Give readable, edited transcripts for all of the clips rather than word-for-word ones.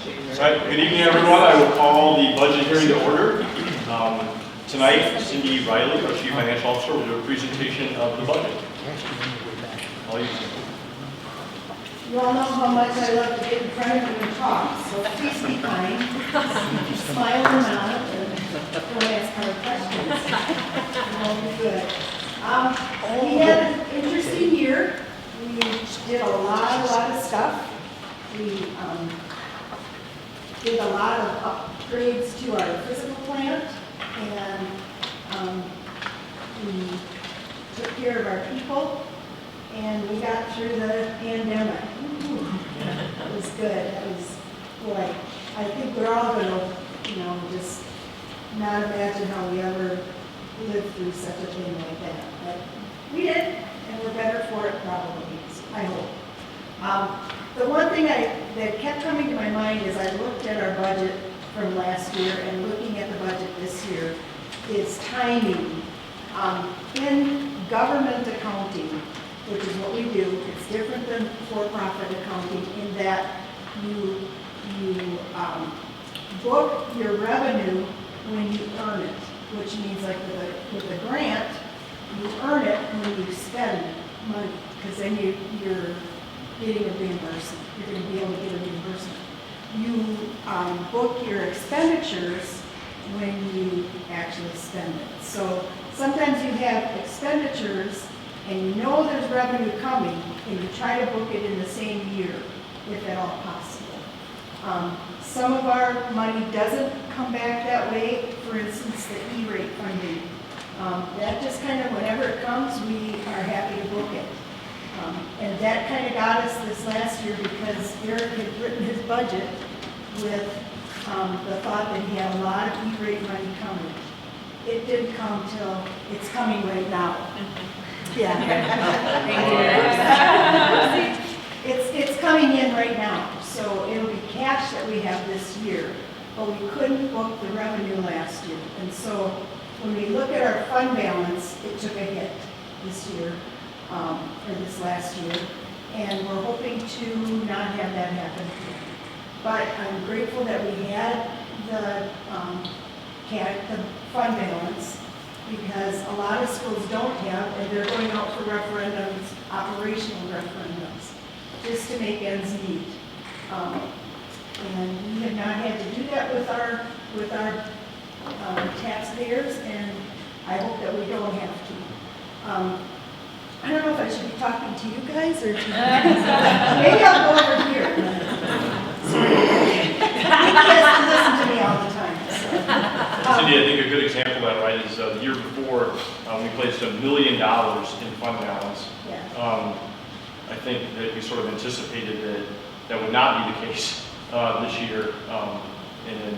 All right, good evening, everyone. I will call the budget hearing to order. Tonight, Cindy Riley, our Chief Financial Officer, will do a presentation of the budget. All you. You all know how much I love to get in front of you and talk, so please be kind. Smile and nod, and don't ask hard questions. It won't be good. We had an interesting year. We did a lot of stuff. We did a lot of upgrades to our physical plant, and we took care of our people, and we got through the pandemic. It was good. It was, boy, I think we're all going to, just not imagine how we ever lived through such a thing like that. But we did, and we're better for it probably, I hope. The one thing that kept coming to my mind as I looked at our budget from last year and looking at the budget this year is timing. In government accounting, which is what we do, it's different than for-profit accounting in that you book your revenue when you earn it, which means like with a grant, you earn it when you spend money, because then you're getting a reimbursement. You're going to be able to get a reimbursement. You book your expenditures when you actually spend it. So sometimes you have expenditures and you know there's revenue coming, and you try to book it in the same year, if at all possible. Some of our money doesn't come back that way. For instance, the E-rate funding. That just kind of, whenever it comes, we are happy to book it. And that kind of got us this last year because Eric had written his budget with the thought that he had a lot of E-rate money coming. It didn't come till it's coming right now. Yeah. It's coming in right now, so it'll be cash that we have this year, but we couldn't book the revenue last year. And so when we look at our fund balance, it took a hit this year, or this last year, and we're hoping to not have that happen again. But I'm grateful that we had the fund balance, because a lot of schools don't have, and they're going out for referendums, operational referendums, just to make ends meet. And we have not had to do that with our taxpayers, and I hope that we don't have to. I don't know if I should be talking to you guys or to you. Maybe I'll go over here. You guys listen to me all the time. So. Cindy, I think a good example of that, right, is the year before we placed $1 million in fund balance. Yeah. I think that we sort of anticipated that that would not be the case this year, and then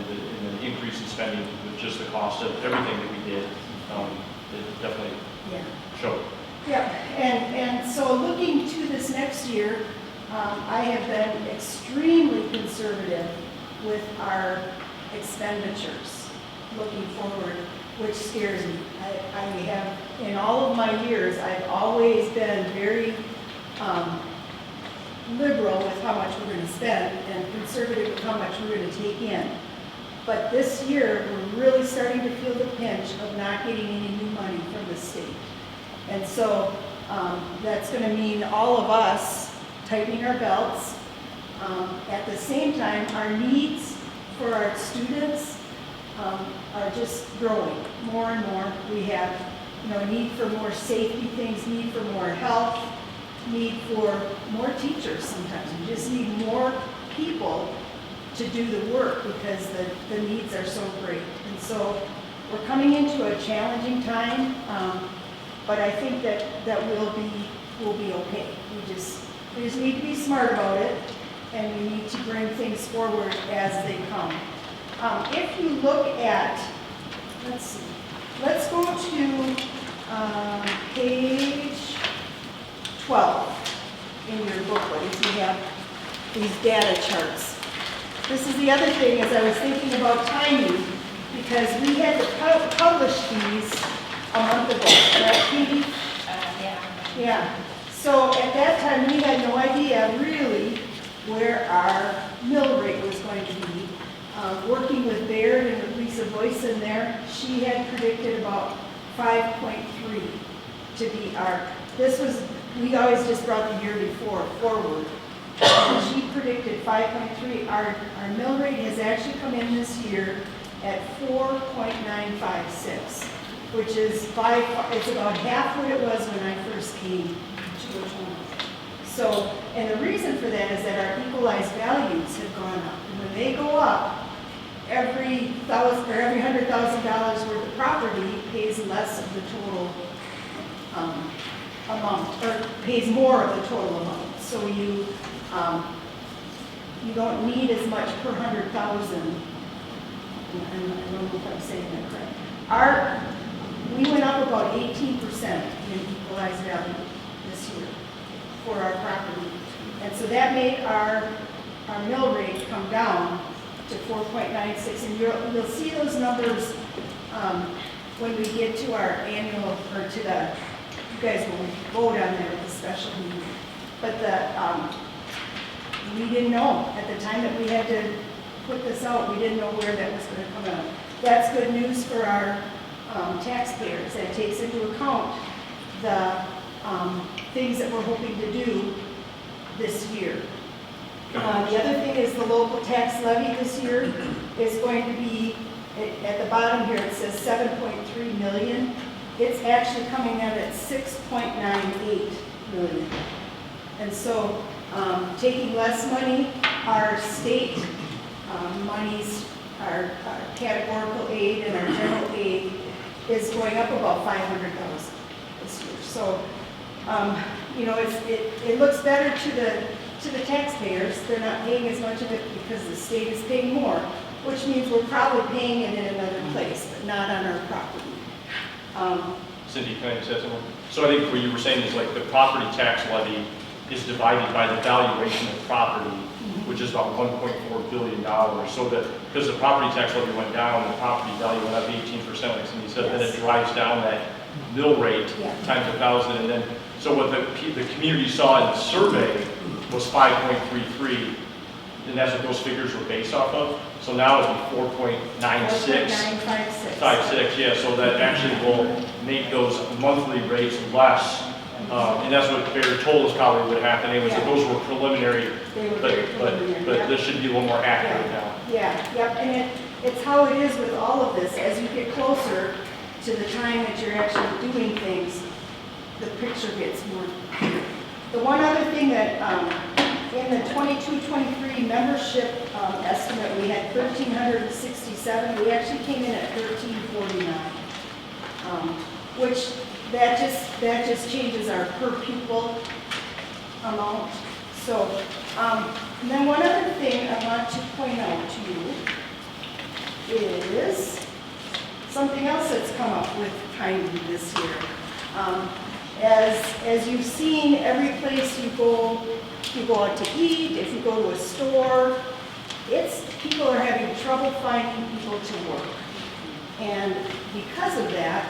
the increase in spending with just the cost of everything that we did, it definitely showed. Yeah, and so looking to this next year, I have been extremely conservative with our expenditures looking forward, which scares me. I have, in all of my years, I've always been very liberal with how much we're going to spend and conservative with how much we're going to take in. But this year, we're really starting to feel the pinch of not getting any new money from the state. And so that's going to mean all of us tightening our belts. At the same time, our needs for our students are just growing more and more. We have need for more safety things, need for more health, need for more teachers sometimes. We just need more people to do the work because the needs are so great. And so we're coming into a challenging time. But I think that we'll be okay. We just need to be smart about it, and we need to bring things forward as they come. If you look at, let's go to page 12 in your booklet. If you have these data charts. This is the other thing as I was thinking about timing, because we had to publish these a month ago, right, Katie? Yeah. So at that time, we had no idea really where our mill rate was going to be. in there, she had predicted about 5.3 to be our, we always just brought the year before forward. And she predicted 5.3. Our mill rate has actually come in this year at 4.956, which is it's about half what it was when I first came to Oklahoma. So, and the reason for that is that our equalized values have gone up. And when they go up, every $100,000 worth of property pays less of the total amount, or pays more of the total amount. So you don't need as much per 100,000. And I don't know if I'm saying that correct. We went up about 18% in equalized value this year for our property. And so that made our mill rate come down to 4.96. And you'll see those numbers when we get to our annual, or to the, you guys will vote on that at the special meeting. But we didn't know at the time that we had to put this out, we didn't know where that was going to come out. That's good news for our taxpayers. That takes into account the things that we're hoping to do this year. The other thing is the local tax levy this year is going to be, at the bottom here it says 7.3 million. It's actually coming in at 6.98 million. And so taking less money, our state monies, our categorical aid and our general aid is going up about 500,000 this year. So, it looks better to the taxpayers. They're not paying as much of it because the state is paying more, which means we're probably paying it in another place, but not on our property. Cindy, can I say something? So I think what you were saying is like the property tax levy is divided by the valuation of property, which is about $1.4 billion. So that, because the property tax levy went down, the property value went up 18%, like Cindy said, then it drives down that mill rate times 1,000. And then, so what the community saw in the survey was 5.33, and that's what those figures were based off of. So now it'll be 4.96. 4.956, yeah, so that actually will make those monthly rates less. And that's what they were told us probably would happen anyway, so those were preliminary, but this should be a little more accurate now. And it's how it is with all of this. As you get closer to the time that you're actually doing things, the picture gets more clear. The one other thing that in the 22-23 membership estimate, we had 1,367. We actually came in at 1,349, which that just changes our per pupil amount. So, and then one other thing I want to point out to you is something else that's come up with kindly this year. As you've seen, every place you go out to eat, if you go to a store, people are having trouble finding people to work. And because of that,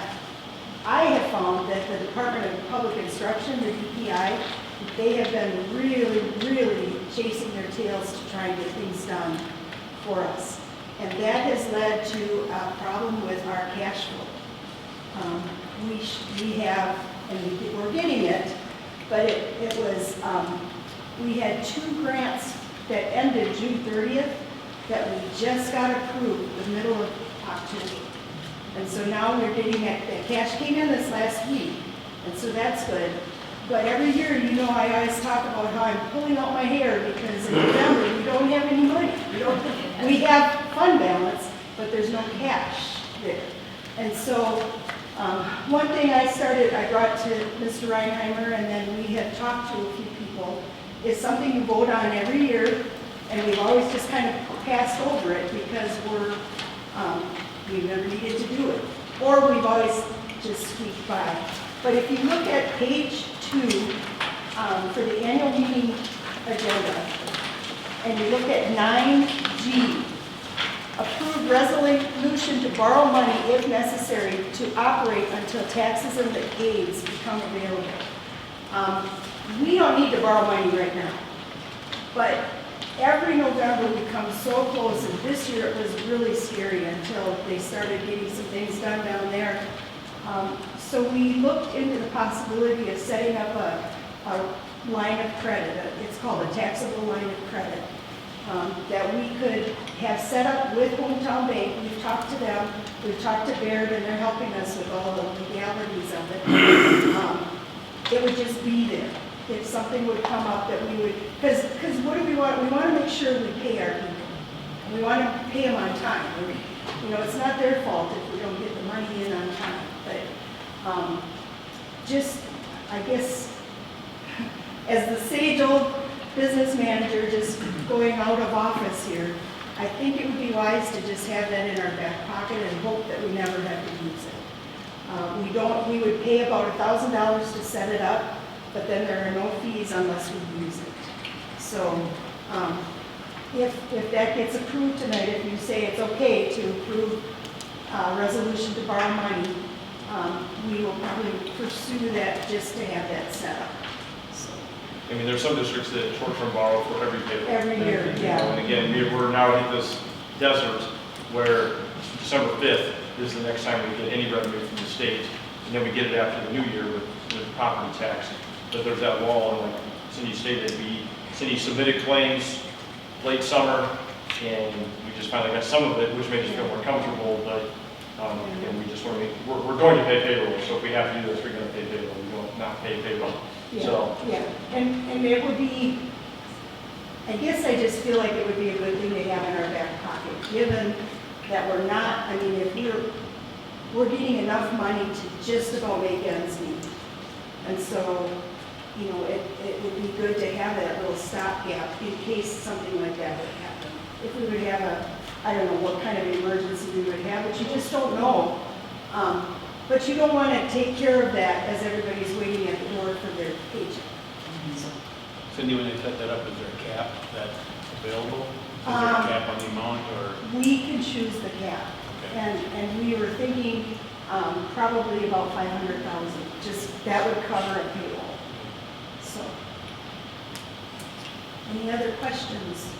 I have found that the Department of Public Instruction, the DPI, they have been really, really chasing their tails to try and get things done for us. And that has led to a problem with our cash flow. We have, and we're getting it, but it was, we had 2 grants that ended June 30th that we just got approved the middle of October. And so now we're getting that cash came in this last week, and so that's good. But every year, I always talk about how I'm pulling out my hair because in November we don't have any money. We have fund balance, but there's no cash there. And so one thing I brought to Mr. Reinheimer, and then we had talked to a few people, is something you vote on every year, and we've always just kind of passed over it because we've never needed to do it. Or we've always just squeaked by. But if you look at page 2 for the annual meeting agenda, and you look at 9G, approve resolution to borrow money if necessary to operate until taxes and the aids become available. We don't need to borrow money right now, but every November we come so close, and this year it was really scary until they started getting some things done down there. So we looked into the possibility of setting up a line of credit. It's called a taxable line of credit that we could have set up with Hometown Bank. We've talked to them, we've talked to Baird, and they're helping us with all the legalities of it. It would just be there. If something would come up that we would, because what do we want? We want to make sure we pay our people. We want to pay them on time. You know, it's not their fault if we don't get the money in on time. But just, I guess, as the sage old business manager just going out of office here, I think it would be wise to just have that in our back pocket and hope that we never have to use it. We would pay about $1,000 to set it up, but then there are no fees unless we use it. So if that gets approved tonight, if you say it's okay to approve resolution to borrow money, we will probably pursue that just to have that set up. So, I mean, there's some districts that short-term borrow for every payroll. every year, yeah. And again, we're now in this desert where December 5th is the next time we get any revenue from the state, and then we get it after the new year with property tax. But there's that wall, and like Cindy stated, Cindy submitted claims late summer, and we just finally got some of it, which made us feel more comfortable, but and we just want to we're going to pay payroll, so if we have to do this, we're going to pay payroll. We won't not pay payroll. Yeah, so. yeah, and it would be, I guess I just feel like it would be a good thing to have in our back pocket, given that we're not, I mean, if we're getting enough money to just about make ends meet. And so, you know, it would be good to have that little stopgap in case something like that would happen. If we would have I don't know what kind of emergency we would have, but you just don't know. But you don't want to take care of that as everybody's waiting at the door for their paycheck. So, Cindy, when they set that up, is there a cap that's available? Is there a cap on the amount, or? we can choose the cap. Okay. And we were thinking probably about 500,000. Just that would cover a payroll. So, any other questions?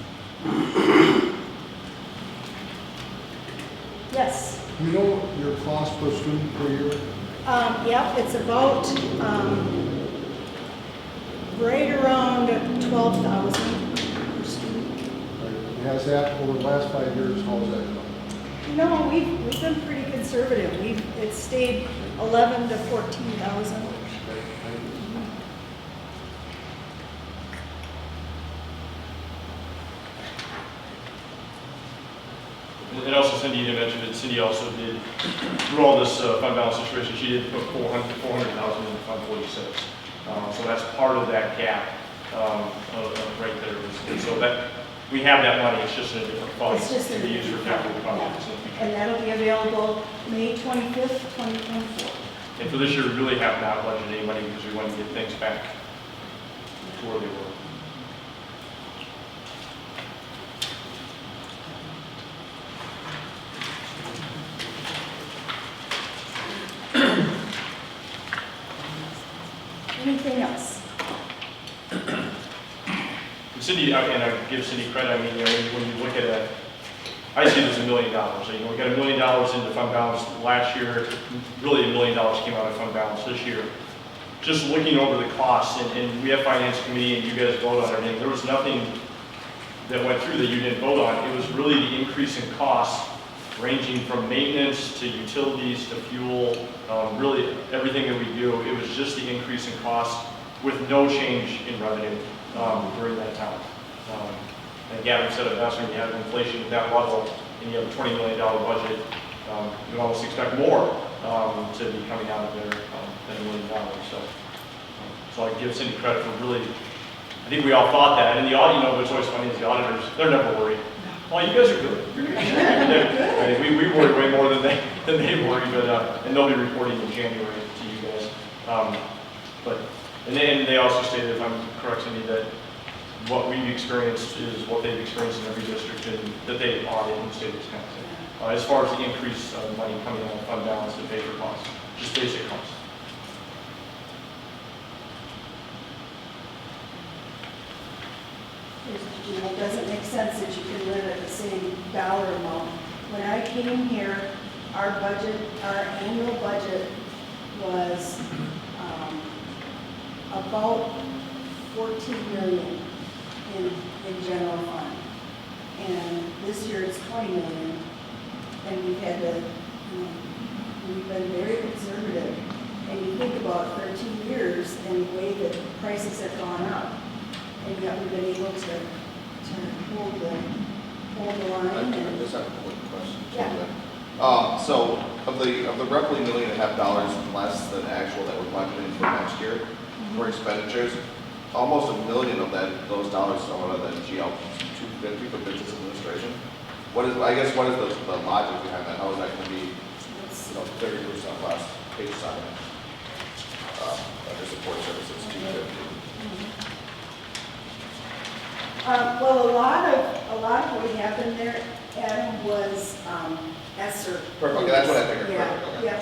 Yes. You know your cost per student per year? Yep, it's about right around 12,000 per student. Has that, over the last 5 years, how has that gone? No, we've been pretty conservative. It's stayed 11 to 14,000. And also Cindy, you mentioned that Cindy also did, through all this fund balance situation, she did put 400,000 in Fund 46. So that's part of that cap right there. And so that, we have that money, it's just in a different fund It's just to be used for capital projects in the future. And that'll be available May 25th, 2024. And for this year, we really have not budgeted any money because we want to get things back to where they were. Anything else? Cindy, and I give Cindy credit, I mean, you know, when you look at I see it as $1 million. So, you know, we got $1 million into fund balance last year. Really $1 million came out of fund balance this year. Just looking over the costs, and we have finance committee and you guys vote on everything. There was nothing that went through that you didn't vote on. It was really the increase in costs ranging from maintenance to utilities to fuel, really everything that we do. It was just the increase in cost with no change in revenue during that time. And Gavin said it best, when you have inflation at that level and you have a $20 million budget, you almost expect more to be coming out of there than $1 million. So I give Cindy credit for really, I think we all thought that. And the audit, you know, what's always funny is the auditors, they're never worried. Oh, you guys are good. You're good. I mean, we worry way more than they worry, but and they'll be reporting in January to you guys. And then they also stated, if I'm correct, Cindy, that what we've experienced is what they've experienced in every district and that they audit in the state of Wisconsin. As far as the increase of money coming out of fund balance to pay for costs, just basic costs. it doesn't make sense that you can live at the same dollar amount. When I came here, our budget, our annual budget was about 14 million in general fund. And this year it's 20 million. And we've had to, we've been very conservative. And you think about 13 years and the way that prices have gone up, and yet we've been able to hold the line. I And just have a quick question. Yeah. So of the roughly $1.5 million less than actual that we're budgeting for next year for expenditures, almost $1 million of those dollars are out of that GL 250 for business administration. What is the logic behind that? How is that going to be, 30% less page 7? Under support services, 250. Well, a lot of what happened there, Adam, was ESSER. Perfect, okay, that's what I figured. Yeah, Perfect, okay. yeah.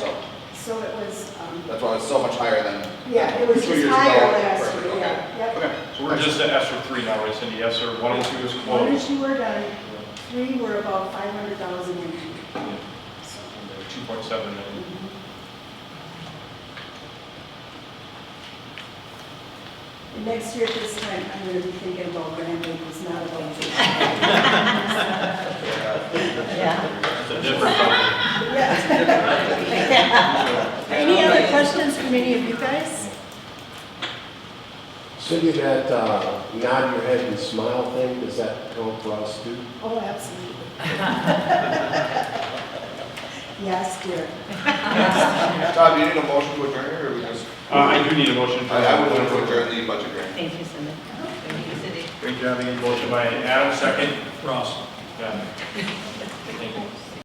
So it was, That's why it's so much higher than yeah, it was 2 just years higher ago. last Perfect, year, okay. yeah. Yep. Okay. So we're just at ESER 3 now, right, Cindy? ESER 1 and 2 is 1 and closed. 2 were done, 3 were about 500,000 in. Yeah. And 2.7 million. And next year at this time, I'm going to be thinking about Grand Lake, not about you. It's a different company. Yeah. Any other questions from any of you guys? Cindy, that nod your head and smile thing, does that count for us too? Oh, absolutely. Yes, dear. Todd, do you need a motion to adjourn here, or we just? I do need a motion. I would want to adjourn the budget hearing. Thank you, Cindy. Thank you, Cindy. Great job, Ian. Motion by Adam, second. Ross. Got it.